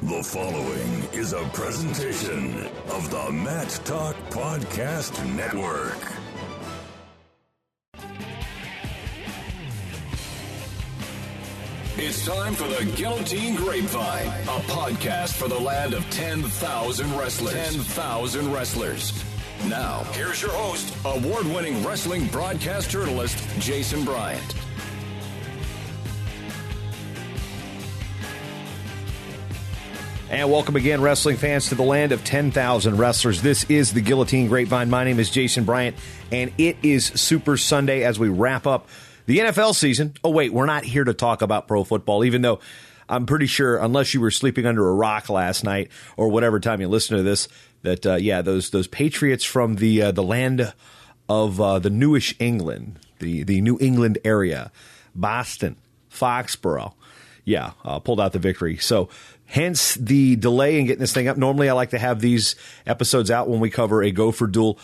The following is a presentation of the Matt Talk Podcast Network. It's time for the Guillotine Grapevine, a podcast for the land of 10,000 wrestlers. 10,000 wrestlers. Now, here's your host, award-winning wrestling broadcast journalist, Jason Bryant. And welcome again, wrestling fans, to the land of 10,000 wrestlers. This is the Guillotine Grapevine. My name is Jason Bryant, and it is Super Sunday as we wrap up the NFL season. Oh, wait, we're not here to talk about pro football, even though I'm pretty sure, unless you were sleeping under a rock last night or whatever time you listen to this, that, those Patriots from the land of the newish England, the New England area, Boston, Foxborough, pulled out the victory. So hence the delay in getting this thing up. Normally I like to have these episodes out when we cover a Gopher duel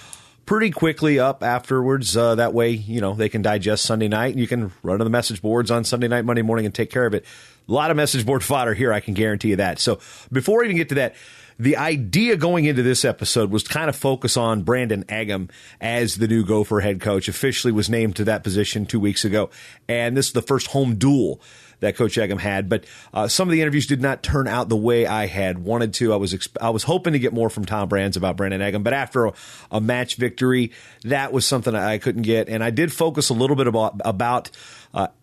pretty quickly up afterwards. That way, they can digest Sunday night and you can run to the message boards on Sunday night, Monday morning and take care of it. A lot of message board fodder here, I can guarantee you that. So before I even get to that, the idea going into this episode was to kind of focus on Brandon Eggum as the new Gopher head coach. Officially was named to that position 2 weeks ago. And this is the first home duel that Coach Eggum had, but some of the interviews did not turn out the way I had wanted to. I was hoping to get more from Tom Brands about Brandon Eggum, but after a match victory, that was something I couldn't get, and I did focus a little bit about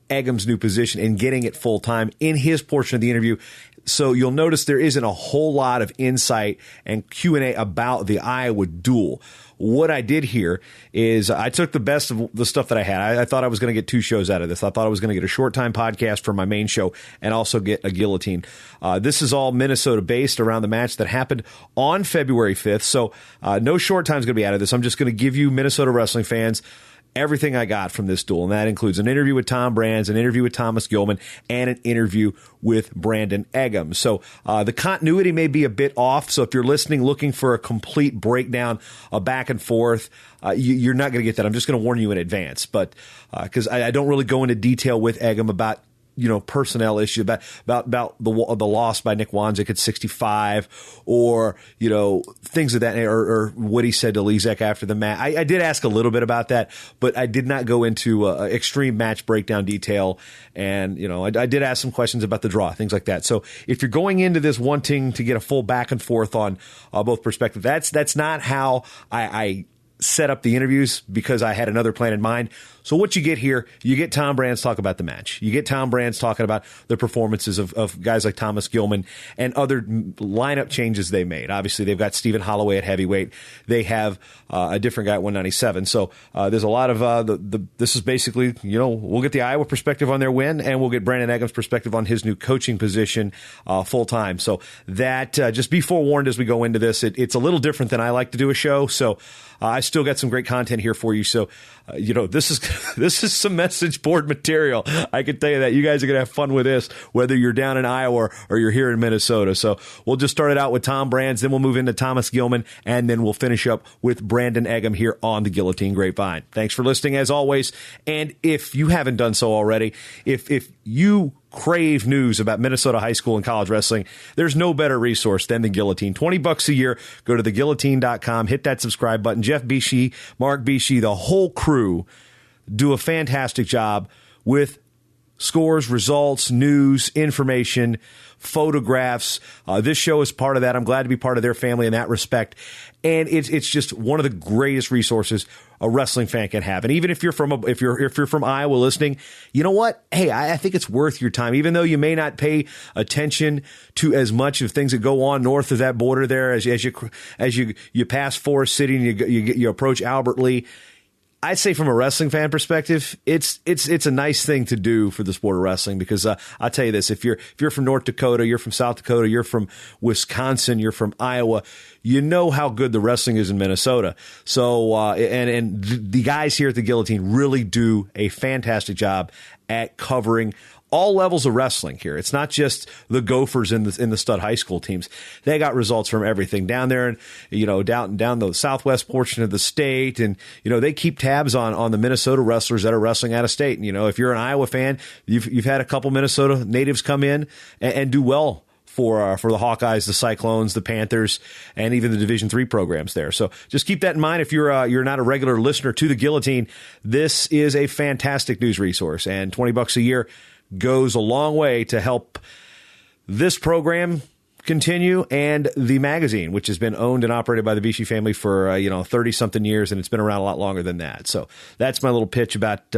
Eggum's new position and getting it full time in his portion of the interview. So you'll notice there isn't a whole lot of insight and Q&A about the Iowa duel. What I did here is I took the best of the stuff that I had. I thought I was going to get two shows out of this. I thought I was going to get a short time podcast for my main show and also get a guillotine. This is all Minnesota based around the match that happened on February 5th. So no short time is going to be out of this. I'm just going to give you Minnesota wrestling fans everything I got from this duel, and that includes an interview with Tom Brands, an interview with Thomas Gilman, and an interview with Brandon Eggum. So the continuity may be a bit off, so if you're listening looking for a complete breakdown, a back and forth, you're not going to get that. I'm just going to warn you in advance, but because I don't really go into detail with Eggum about personnel issue about the loss by Nick Wanzik at 65 or, things of that, or what he said to Lezak after the match. I did ask a little bit about that, but I did not go into extreme match breakdown detail. And, I did ask some questions about the draw, things like that. So if you're going into this wanting to get a full back and forth on both perspectives, that's not how I set up the interviews, because I had another plan in mind. So what you get here, you get Tom Brands talk about the match. You get Tom Brands talking about the performances of guys like Thomas Gilman and other lineup changes they made. Obviously, they've got Stephen Holloway at heavyweight. They have a different guy at 197. So there's a lot of this is basically, we'll get the Iowa perspective on their win, and we'll get Brandon Eggum's perspective on his new coaching position full time. So that just be forewarned as we go into this. It's a little different than I like to do a show. So I still got some great content here for you. So, this is some message board material. I can tell you that. You guys are going to have fun with this, whether you're down in Iowa or you're here in Minnesota. So we'll just start it out with Tom Brands, then we'll move into Thomas Gilman, and then we'll finish up with Brandon Eggum here on the Guillotine Grapevine. Thanks for listening, as always. And if you haven't done so already, if you crave news about Minnesota high school and college wrestling, there's no better resource than the Guillotine. $20 a year. Go to theguillotine.com, hit that subscribe button. Jeff Bishi, Mark Bishi, the whole crew do a fantastic job with scores, results, news, information, photographs. This show is part of that. I'm glad to be part of their family in that respect. And it's just one of the greatest resources a wrestling fan can have. And even if you're from if you're from Iowa listening, you know what? Hey, I think it's worth your time, even though you may not pay attention to as much of things that go on north of that border there as you pass Forest City and you approach Albert Lee. I'd say from a wrestling fan perspective, it's a nice thing to do for the sport of wrestling, because I'll tell you this, if you're from North Dakota, you're from South Dakota, you're from Wisconsin, you're from Iowa, you know how good the wrestling is in Minnesota. So and the guys here at the Guillotine really do a fantastic job at covering all levels of wrestling here. It's not just the Gophers in the stud high school teams. They got results from everything down there, and down the southwest portion of the state, and they keep tabs on the Minnesota wrestlers that are wrestling out of state. And if you're an Iowa fan, you've had a couple Minnesota natives come in and do well for the Hawkeyes, the Cyclones, the Panthers, and even the Division III programs there. So just keep that in mind. If you're not a regular listener to the Guillotine, this is a fantastic news resource, and $20 a year goes a long way to help this program continue, and the magazine, which has been owned and operated by the Vichy family for 30-something years, and it's been around a lot longer than that. So that's my little pitch about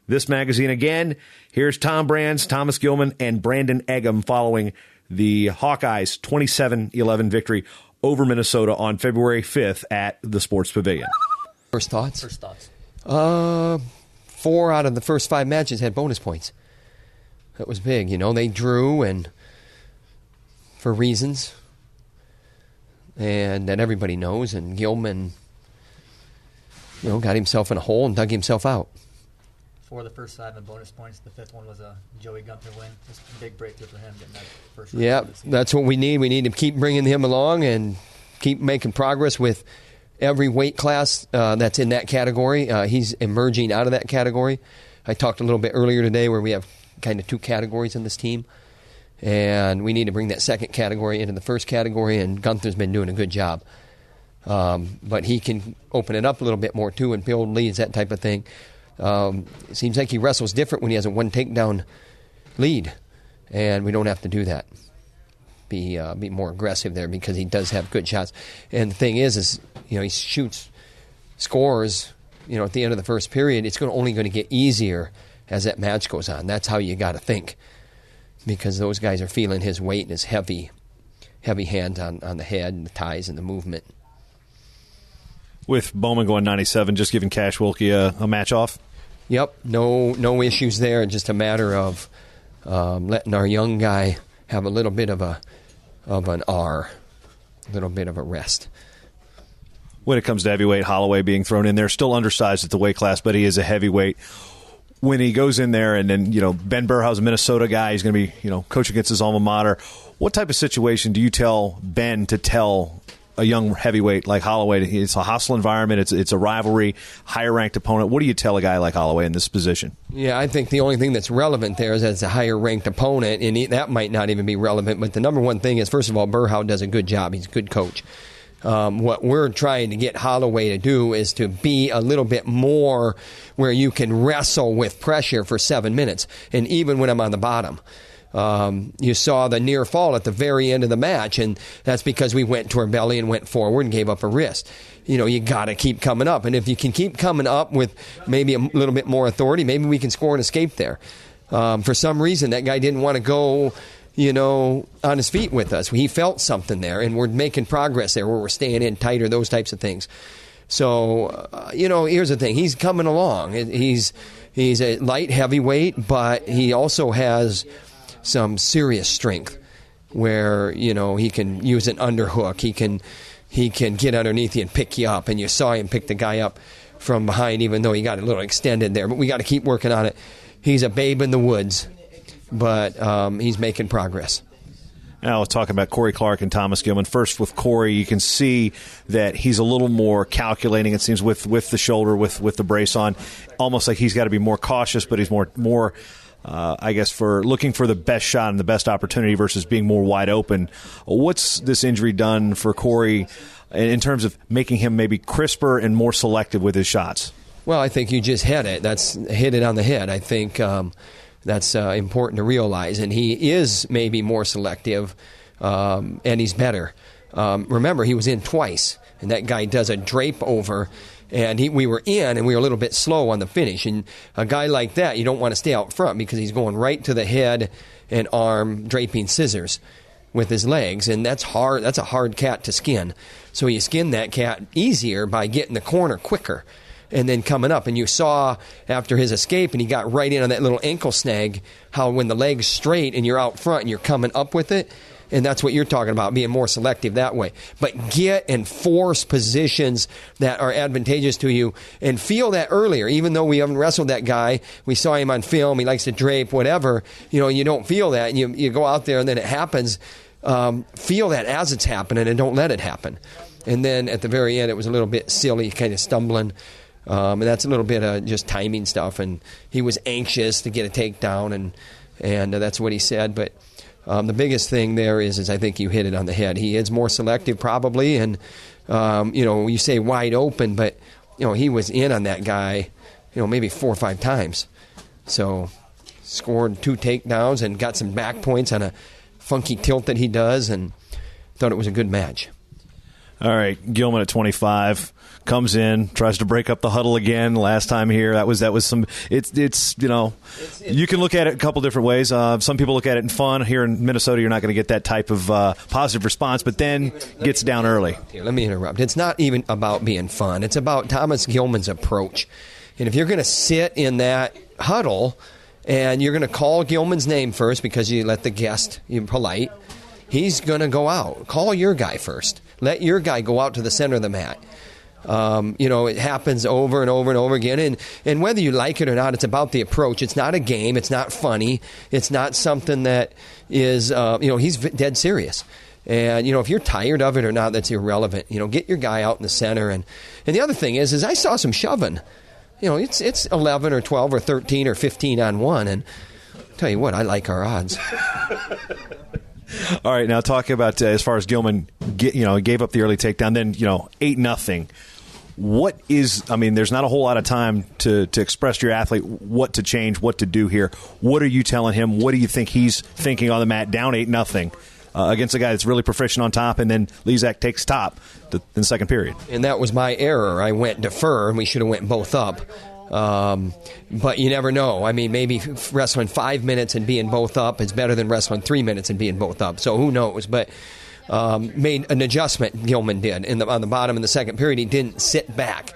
this magazine. Again, here's Tom Brands, Thomas Gilman, and Brandon Eggum following the Hawkeyes' 27-11 victory over Minnesota on February 5th at the Sports Pavilion. First thoughts? 4 out of the first 5 matches had bonus points. That was big. They drew, and for reasons, and that everybody knows, and Gilman, got himself in a hole and dug himself out. 4 of the first 5 in bonus points. The 5th one was a Joey Gunther win. Just a big breakthrough for him getting that first round. Yeah, that's what we need. We need to keep bringing him along and keep making progress with every weight class that's in that category. He's emerging out of that category. I talked a little bit earlier today where we have kind of 2 categories in this team, and we need to bring that second category into the first category, and Gunther's been doing a good job. But he can open it up a little bit more, too, and build leads, that type of thing. It seems like he wrestles different when he has a 1 takedown lead, and we don't have to do that. Be more aggressive there because he does have good shots. And the thing is he shoots, scores, at the end of the first period. It's only going to get easier as that match goes on. That's how you got to think, because those guys are feeling his weight and his heavy hands on the head and the ties and the movement. With Bowman going 97, just giving Cash Wilkie a match off? Yep, no issues there. Just a matter of letting our young guy have a little bit of an R, a little bit of a rest. When it comes to heavyweight, Holloway being thrown in there, still undersized at the weight class, but he is a heavyweight. When he goes in there, and then Ben Burhow's a Minnesota guy, he's going to be coach against his alma mater. What type of situation do you tell Ben to tell a young heavyweight like Holloway? It's a hostile environment. It's a rivalry, higher ranked opponent. What do you tell a guy like Holloway in this position? Yeah, I think the only thing that's relevant there is that it's a higher ranked opponent, and that might not even be relevant. But the number one thing is, first of all, Burhow does a good job. He's a good coach. What we're trying to get Holloway to do is to be a little bit more where you can wrestle with pressure for 7 minutes, and even when I'm on the bottom. You saw the near fall at the very end of the match, and that's because we went to our belly and went forward and gave up a wrist. You got to keep coming up, and if you can keep coming up with maybe a little bit more authority, maybe we can score an escape there. For some reason, that guy didn't want to go on his feet with us. He felt something there, and we're making progress there where we're staying in tighter, those types of things. So, here's the thing. He's coming along. He's a light heavyweight, but he also has some serious strength where, he can use an underhook. He can get underneath you and pick you up, and you saw him pick the guy up from behind, even though he got a little extended there. But we got to keep working on it. He's a babe in the woods, but he's making progress. Now, talking about Corey Clark and Thomas Gilman. First, with Corey, you can see that he's a little more calculating, it seems, with the shoulder, with the brace on. Almost like he's got to be more cautious, but he's more I guess, for looking for the best shot and the best opportunity versus being more wide open. What's this injury done for Corey in terms of making him maybe crisper and more selective with his shots? Well, I think you just hit it on the head. I think that's important to realize. And he is maybe more selective, and he's better. Remember, he was in twice, and that guy does a drape over, and we were in, and we were a little bit slow on the finish. And a guy like that, you don't want to stay out front because he's going right to the head and arm, draping scissors with his legs, and that's hard. That's a hard cat to skin. So you skin that cat easier by getting the corner quicker and then coming up. And you saw after his escape, and he got right in on that little ankle snag, how when the leg's straight and you're out front and you're coming up with it, and that's what you're talking about, being more selective that way. But get and force positions that are advantageous to you and feel that earlier. Even though we haven't wrestled that guy, we saw him on film, he likes to drape, whatever, you don't feel that. And you go out there and then it happens. Feel that as it's happening and don't let it happen. And then at the very end, it was a little bit silly, kind of stumbling. And that's a little bit of just timing stuff. And he was anxious to get a takedown, and that's what he said. But The biggest thing there is I think you hit it on the head. He is more selective probably, and you say wide open, but he was in on that guy, maybe 4 or 5 times. So scored 2 takedowns and got some back points on a funky tilt that he does, and thought it was a good match. All right, Gilman at 25 comes in, tries to break up the huddle again. Last time here, that was some. It's you can look at it a couple different ways. Some people look at it in fun. Here in Minnesota, you're not going to get that type of positive response, but then gets down early. Here, let me interrupt. It's not even about being fun. It's about Thomas Gilman's approach. And if you're going to sit in that huddle and you're going to call Gilman's name first because you let the guest, you're polite, he's going to go out. Call your guy first. Let your guy go out to the center of the mat. It happens over and over and over again. And whether you like it or not, it's about the approach. It's not a game. It's not funny. It's not something that is, he's dead serious. And, if you're tired of it or not, that's irrelevant. Get your guy out in the center. And the other thing is I saw some shoving. It's 11 or 12 or 13 or 15 on one. And I'll tell you what, I like our odds. All right, now talking about as far as Gilman, gave up the early takedown, then 8-0. What is? There's not a whole lot of time to express to your athlete what to change, what to do here. What are you telling him? What do you think he's thinking on the mat, down 8-0 against a guy that's really proficient on top, and then Lezak takes top in the second period? And that was my error. I went defer, and we should have went both up. But you never know. Maybe wrestling 5 minutes and being both up is better than wrestling 3 minutes and being both up. So who knows? But made an adjustment, Gilman did. On the bottom in the second period, he didn't sit back.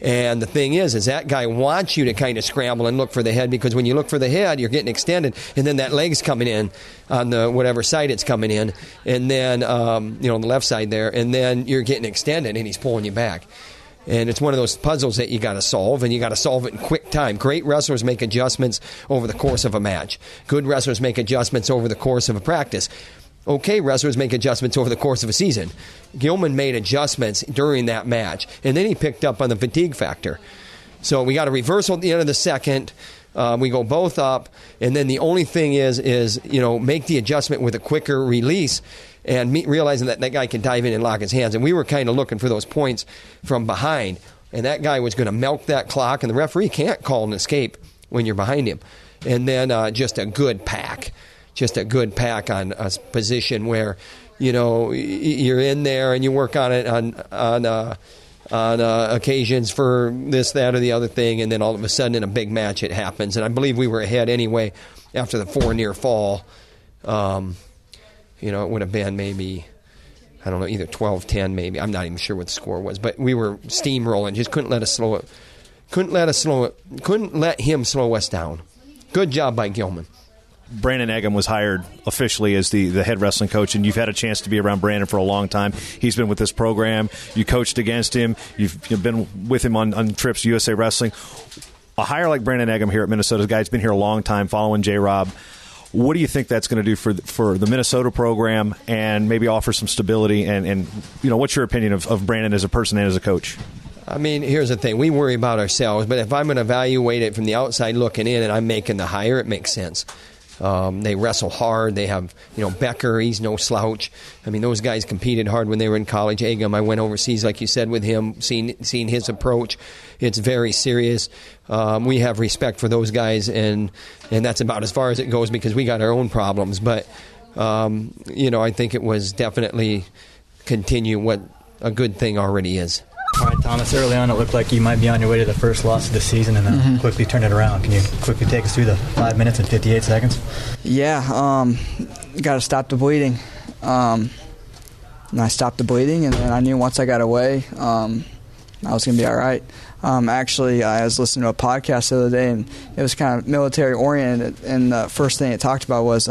And the thing is that guy wants you to kind of scramble and look for the head, because when you look for the head, you're getting extended, and then that leg's coming in on the whatever side it's coming in, and then, on the left side there, and then you're getting extended, and he's pulling you back. And it's one of those puzzles that you got to solve, and you got to solve it in quick time. Great wrestlers make adjustments over the course of a match. Good wrestlers make adjustments over the course of a practice. Okay, wrestlers make adjustments over the course of a season. Gilman made adjustments during that match, and then he picked up on the fatigue factor. So we got a reversal at the end of the second. We go both up, and then the only thing is make the adjustment with a quicker release, and realizing that guy can dive in and lock his hands. And we were kind of looking for those points from behind, and that guy was going to milk that clock, and the referee can't call an escape when you're behind him. And then just a good pack on a position where, you're in there and you work on it on occasions for this, that, or the other thing, and then all of a sudden in a big match it happens. And I believe we were ahead anyway after the 4 near fall. It would have been maybe, I don't know, either 12-10 maybe. I'm not even sure what the score was, but we were steamrolling. Just couldn't let him slow us down. Good job by Gilman. Brandon Eggum was hired officially as the head wrestling coach, and you've had a chance to be around Brandon for a long time. He's been with this program. You coached against him. You've been with him on trips to USA Wrestling. A hire like Brandon Eggum here at Minnesota, the guy's been here a long time following J-Rob. What do you think that's going to do for the Minnesota program, and maybe offer some stability? And what's your opinion of Brandon as a person and as a coach? Here's the thing. We worry about ourselves, but if I'm going to evaluate it from the outside looking in and I'm making the hire, it makes sense. They wrestle hard. They have, Becker, he's no slouch. Those guys competed hard when they were in college. Eggum, I went overseas, like you said, with him, seen his approach. It's very serious. We have respect for those guys, and that's about as far as it goes, because we got our own problems. But, I think it was definitely continue what a good thing already is. All right, Thomas, early on it looked like you might be on your way to the first loss of the season, and then quickly turned it around. Can you quickly take us through the 5 minutes and 58 seconds? Yeah, got to stop the bleeding. And I stopped the bleeding, and then I knew once I got away, I was going to be all right. Actually, I was listening to a podcast the other day, and it was kind of military-oriented, and the first thing it talked about was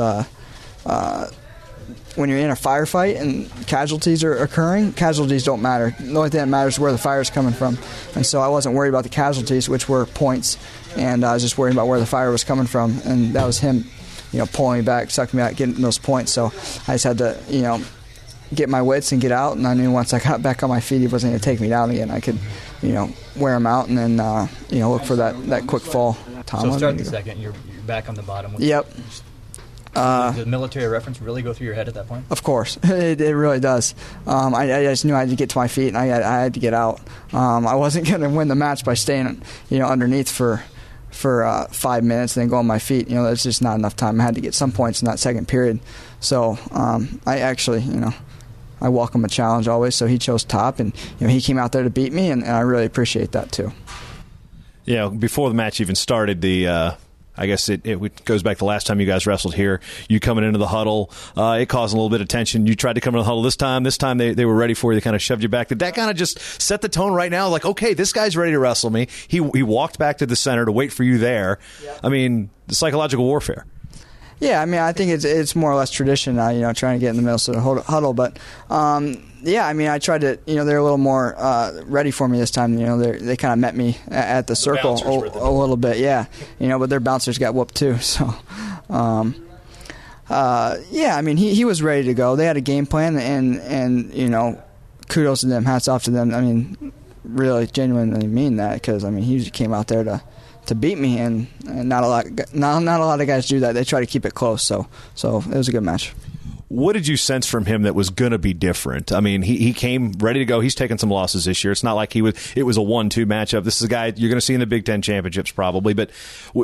when you're in a firefight and casualties are occurring, casualties don't matter. The only thing that matters is where the fire is coming from. And so I wasn't worried about the casualties, which were points, and I was just worried about where the fire was coming from. And that was him, pulling me back, sucking me out, getting those points. So I just had to, get my wits and get out. And I knew once I got back on my feet, he wasn't going to take me down again. I could, wear him out and then, look for that quick fall. So start the second. You're back on the bottom. Yep. Does the military reference really go through your head at that point? Of course, it really does. I just knew I had to get to my feet, and I had to get out. I wasn't going to win the match by staying, underneath for 5 minutes and then go on my feet. That's just not enough time. I had to get some points in that second period. So I actually, I welcome a challenge always. So he chose top, and he came out there to beat me, and I really appreciate that too. Before the match even started, I guess it goes back to the last time you guys wrestled here. You coming into the huddle, it caused a little bit of tension. You tried to come into the huddle this time. This time they were ready for you. They kind of shoved you back. Did that kind of just set the tone right now? Like, okay, this guy's ready to wrestle me. He walked back to the center to wait for you there. Yeah. I mean, the psychological warfare. Yeah, I think it's more or less tradition now, trying to get in the middle of the huddle. But, I tried to, they're a little more ready for me this time. They kind of met me at the circle a little bit, yeah. But their bouncers got whooped too. So, he was ready to go. They had a game plan, and kudos to them, hats off to them. I mean, really genuinely mean that, because, he came out there to beat me, and not a lot of guys do that. They try to keep it close, so it was a good match. What did you sense from him that was going to be different? I mean, he came ready to go. He's taken some losses this year. It's not like it was a 1-2 matchup. This is a guy you're going to see in the Big Ten championships probably. But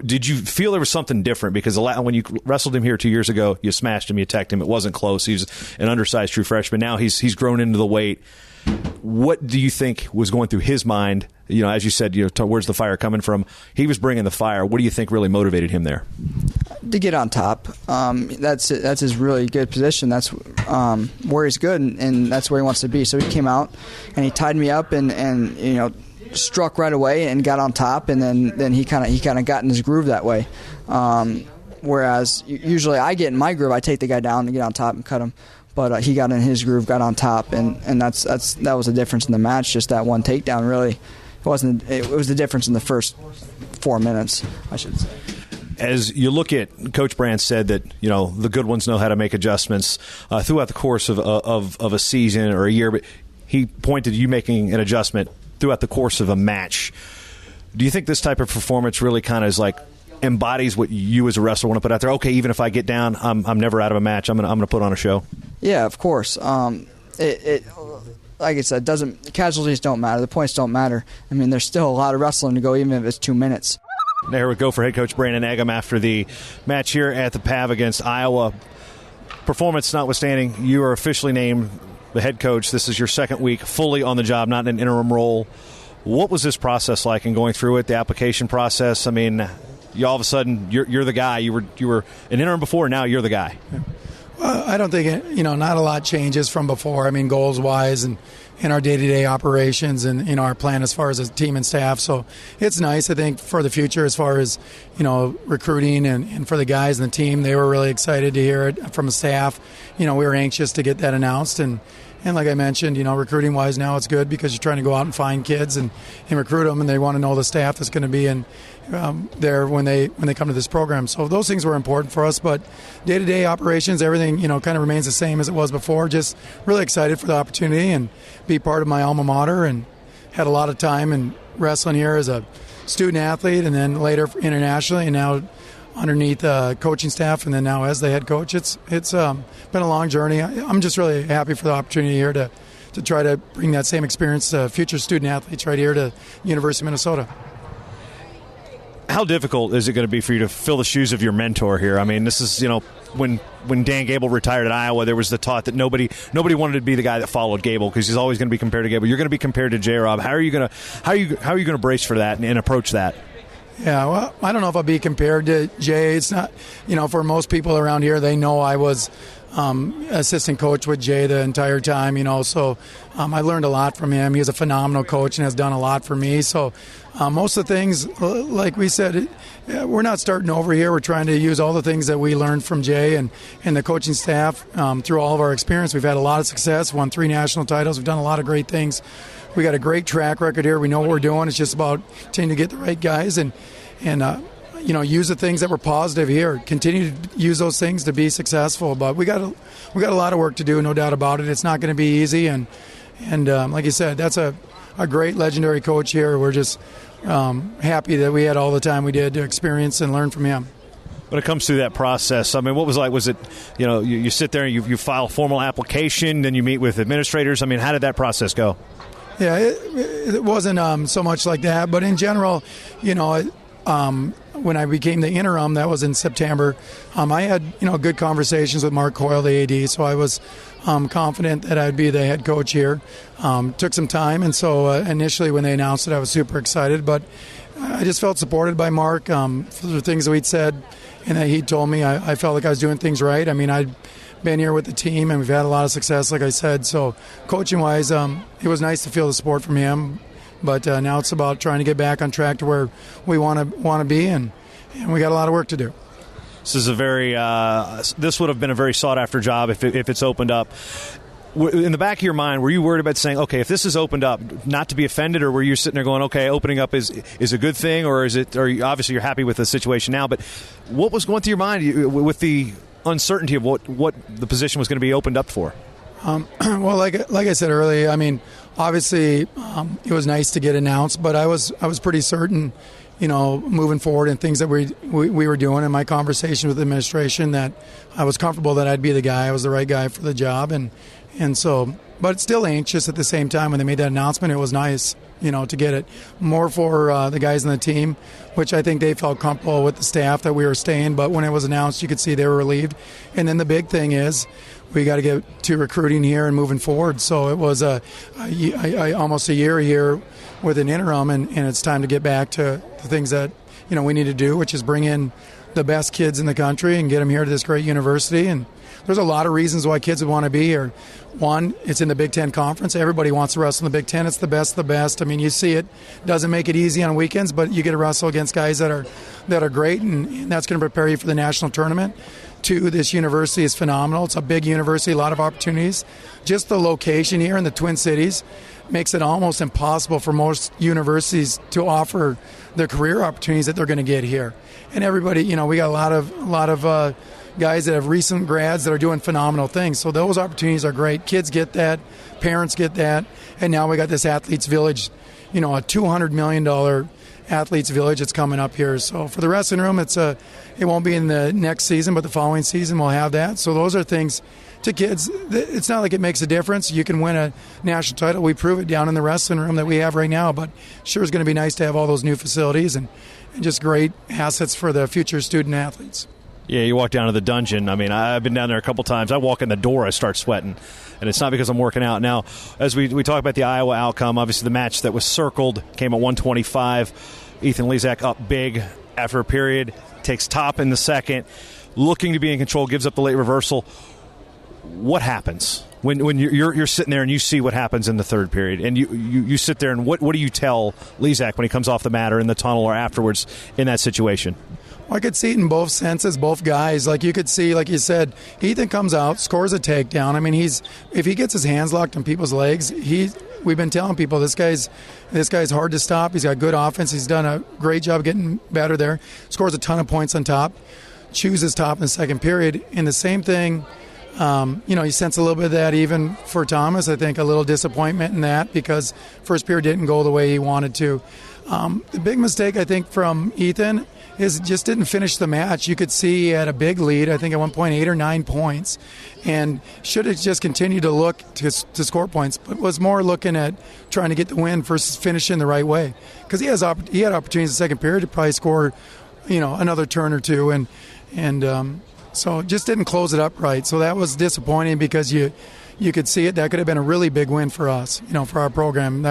did you feel there was something different? Because when you wrestled him here 2 years ago, you smashed him, you teched him. It wasn't close. He was an undersized true freshman. Now he's grown into the weight. What do you think was going through his mind? As you said, where's the fire coming from? He was bringing the fire. What do you think really motivated him there? To get on top. That's his really good position. That's where he's good, and that's where he wants to be. So he came out and he tied me up and struck right away and got on top, and then he kind of got in his groove that way. Whereas usually I get in my groove, I take the guy down and get on top and cut him. But he got in his groove, got on top, and that was the difference in the match. Just that one takedown, really. It was the difference in the first 4 minutes, I should say. As you look at, Coach Brandt said that the good ones know how to make adjustments throughout the course of a season or a year, but he pointed to you making an adjustment throughout the course of a match. Do you think this type of performance really kind of is like embodies what you as a wrestler want to put out there? Okay, even if I get down, I'm never out of a match. I'm gonna put on a show. Yeah, of course. It like I said, casualties don't matter. The points don't matter. There's still a lot of wrestling to go, even if it's 2 minutes. There we go for head coach Brandon Eggum after the match here at the PAV against Iowa. Performance notwithstanding, you are officially named the head coach. This is your second week fully on the job, not in an interim role. What was this process like in going through it, the application process? You all of a sudden, you're the guy. You were an interim before, now you're the guy. Well, I don't think not a lot changes from before. Goals wise and in our day-to-day operations and our plan as far as a team and staff. So it's nice, I think, for the future as far as recruiting and for the guys and the team. They were really excited to hear it from the staff. We were anxious to get that announced and like I mentioned, recruiting wise now it's good because you're trying to go out and find kids and recruit them, and they want to know the staff that's going to be in there when they come to this program. So those things were important for us, but day-to-day operations, everything kind of remains the same as it was before. Just really excited for the opportunity and be part of my alma mater, and had a lot of time in wrestling here as a student athlete and then later internationally, and now underneath coaching staff, and then now as the head coach. It's been a long journey. I'm just really happy for the opportunity here to try to bring that same experience to future student athletes right here to University of Minnesota. How difficult is it going to be for you to fill the shoes of your mentor here? This is, when Dan Gable retired at Iowa, there was the thought that nobody wanted to be the guy that followed Gable because he's always going to be compared to Gable. You're going to be compared to J-Rob. How are you going to brace for that and approach that? Yeah, well, I don't know if I'll be compared to Jay. It's not, for most people around here, they know I was assistant coach with Jay the entire time, so I learned a lot from him. He's a phenomenal coach and has done a lot for me. So most of the things, like we said, we're not starting over here. We're trying to use all the things that we learned from Jay and the coaching staff through all of our experience. We've had a lot of success, won 3 national titles. We've done a lot of great things. We got a great track record here. We know what we're doing. It's just about continuing to get the right guys and use the things that were positive here. Continue to use those things to be successful. But we got a lot of work to do, no doubt about it. It's not going to be easy. And like you said, that's a great legendary coach here. We're just happy that we had all the time we did to experience and learn from him. When it comes to that process, I mean, what was it like? Was it, you sit there and you file a formal application, then you meet with administrators? I mean, how did that process go? Yeah, it wasn't so much like that, but in general, when I became the interim, that was in September, I had good conversations with Mark Coyle, the AD, so I was confident that I'd be the head coach here. Took some time, and so initially when they announced it, I was super excited, but I just felt supported by Mark for the things that he'd said and that he told me. I felt like I was doing things right. I mean, I'd been here with the team, and we've had a lot of success, like I said. So coaching-wise, it was nice to feel the support from him. But now it's about trying to get back on track to where we want to be, and we got a lot of work to do. This is this would have been a very sought-after job if it's opened up. In the back of your mind, were you worried about saying, okay, if this is opened up, not to be offended, or were you sitting there going, okay, opening up is a good thing, or is it? Or obviously you're happy with the situation now, but what was going through your mind with the uncertainty of what the position was going to be opened up for? Well, like I said earlier, I mean, obviously it was nice to get announced, but I was pretty certain, moving forward and things that we were doing in my conversation with the administration, that I was comfortable that I'd be the guy. I was the right guy for the job, and so, but still anxious at the same time when they made that announcement. It was nice, to get it more for the guys on the team, which I think they felt comfortable with the staff that we were staying. But when it was announced, you could see they were relieved. And then the big thing is we got to get to recruiting here and moving forward. So it was almost a year here with an interim, and it's time to get back to the things that we need to do, which is bring in the best kids in the country and get them here to this great university. And there's a lot of reasons why kids would want to be here. One, it's in the Big Ten Conference. Everybody wants to wrestle in the Big Ten. It's the best of the best. I mean, you see it doesn't make it easy on weekends, but you get to wrestle against guys that are great, and that's going to prepare you for the national tournament. Two, this university is phenomenal. It's a big university, a lot of opportunities. Just the location here in the Twin Cities makes it almost impossible for most universities to offer the career opportunities that they're going to get here. And everybody, we got a lot of guys that have recent grads that are doing phenomenal things. So those opportunities are great. Kids get that, parents get that, and now we got this Athletes Village, a $200 million Athletes Village that's coming up here. So for the wrestling room, it won't be in the next season, but the following season we'll have that. So those are things to kids. It's not like it makes a difference. You can win a national title. We prove it down in the wrestling room that we have right now, but sure is going to be nice to have all those new facilities and just great assets for the future student athletes. Yeah, you walk down to the dungeon. I mean, I've been down there a couple times. I walk in the door, I start sweating. And it's not because I'm working out. Now, as we talk about the Iowa outcome, obviously the match that was circled came at 125. Ethan Lezak up big after a period, takes top in the second, looking to be in control, gives up the late reversal. What happens when you're sitting there and you see what happens in the third period? And you sit there and what do you tell Lezak when he comes off the mat or in the tunnel or afterwards in that situation? I could see it in both senses, both guys. Like you could see, like you said, Ethan comes out, scores a takedown. I mean, if he gets his hands locked on people's legs, we've been telling people this guy's hard to stop. He's got good offense. He's done a great job getting better there. Scores a ton of points on top. Chooses top in the second period. And the same thing, you sense a little bit of that even for Thomas. I think a little disappointment in that because first period didn't go the way he wanted to. The big mistake, I think, from Ethan is just didn't finish the match. You could see he had a big lead, I think at one point 8 or 9 points, and should have just continued to look to score points, but was more looking at trying to get the win versus finishing the right way. Because he had opportunities in the second period to probably score, another turn or two, and so just didn't close it up right. So that was disappointing because you could see it. That could have been a really big win for us, for our program.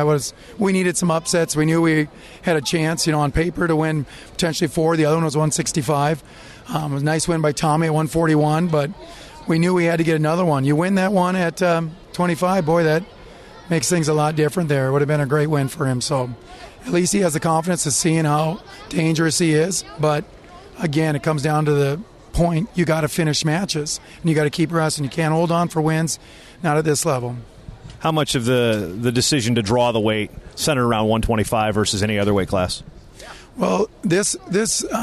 We needed some upsets. We knew we had a chance, on paper to win potentially 4. The other one was 165. It was a nice win by Tommy at 141, but we knew we had to get another one. You win that one at 25, boy, that makes things a lot different there. It would have been a great win for him. So at least he has the confidence of seeing how dangerous he is. But, again, it comes down to the point, you got to finish matches, and you got to keep wrestling. You can't hold on for wins, not at this level. How much of the decision to draw the weight centered around 125 versus any other weight class? Well, this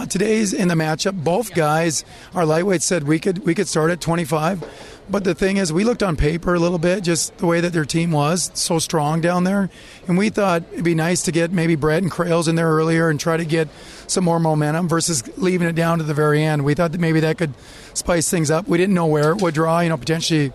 today's in the matchup. Both guys, our lightweights said we could start at 25. But the thing is, we looked on paper a little bit, just the way that their team was so strong down there, and we thought it'd be nice to get maybe Brett and Krails in there earlier and try to get some more momentum versus leaving it down to the very end. We thought that maybe that could spice things up. We didn't know where it would draw. Potentially,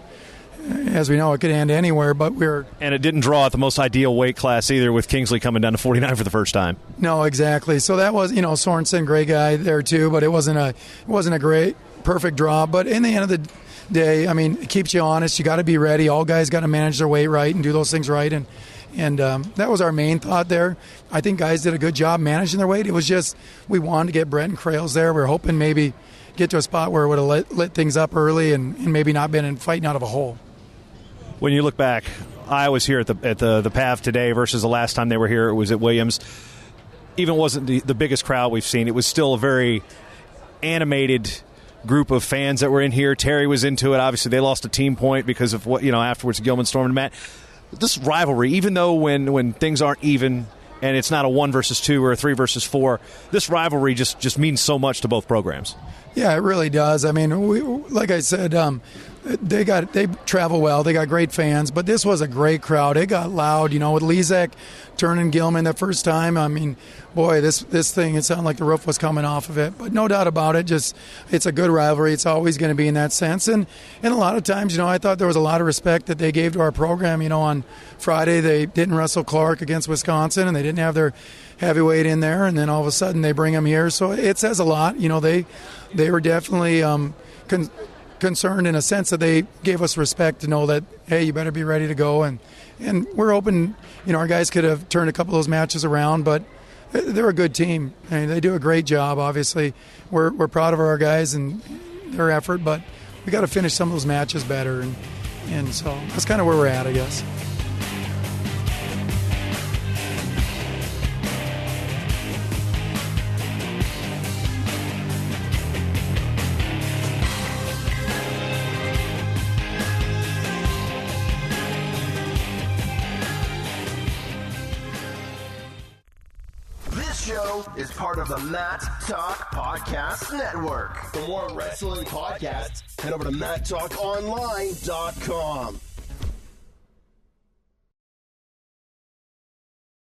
as we know, it could end anywhere, but And it didn't draw at the most ideal weight class either, with Kingsley coming down to 49 for the first time. No, exactly. So that was, Sorensen, great guy there too, but it wasn't a great, perfect draw. But in the end of the day, it keeps you honest. You got to be ready. All guys got to manage their weight right and do those things right. And that was our main thought there. I think guys did a good job managing their weight. It was just we wanted to get Brett and Krails there. We were hoping maybe get to a spot where it would have lit things up early and maybe not been fighting out of a hole. When you look back, I was here at the PAV today versus the last time they were here. It was at Williams. Even wasn't the biggest crowd we've seen. It was still a very animated group of fans that were in here. Terry was into it. Obviously, they lost a team point because of what afterwards. Gilman stormed Matt. This rivalry, even though when things aren't even and it's not a 1 versus 2 or a 3 versus 4, this rivalry just means so much to both programs. Yeah, it really does. Like I said, they travel well. They got great fans, but this was a great crowd. It got loud, with Lezak turning Gilman the first time. This thing, it sounded like the roof was coming off of it. But no doubt about it, it's a good rivalry. It's always going to be in that sense. And a lot of times, I thought there was a lot of respect that they gave to our program. On Friday, they didn't wrestle Clark against Wisconsin, and they didn't have their heavyweight in there, and then all of a sudden they bring him here. So it says a lot. They were definitely concerned in a sense that they gave us respect to know that, hey, you better be ready to go. And we're open. Our guys could have turned a couple of those matches around, but they're a good team. They do a great job, obviously. We're proud of our guys and their effort, but we got to finish some of those matches better. And so that's kind of where we're at, I guess. Is part of the Matt Talk Podcast Network. For more wrestling podcasts, head over to MattTalkOnline.com.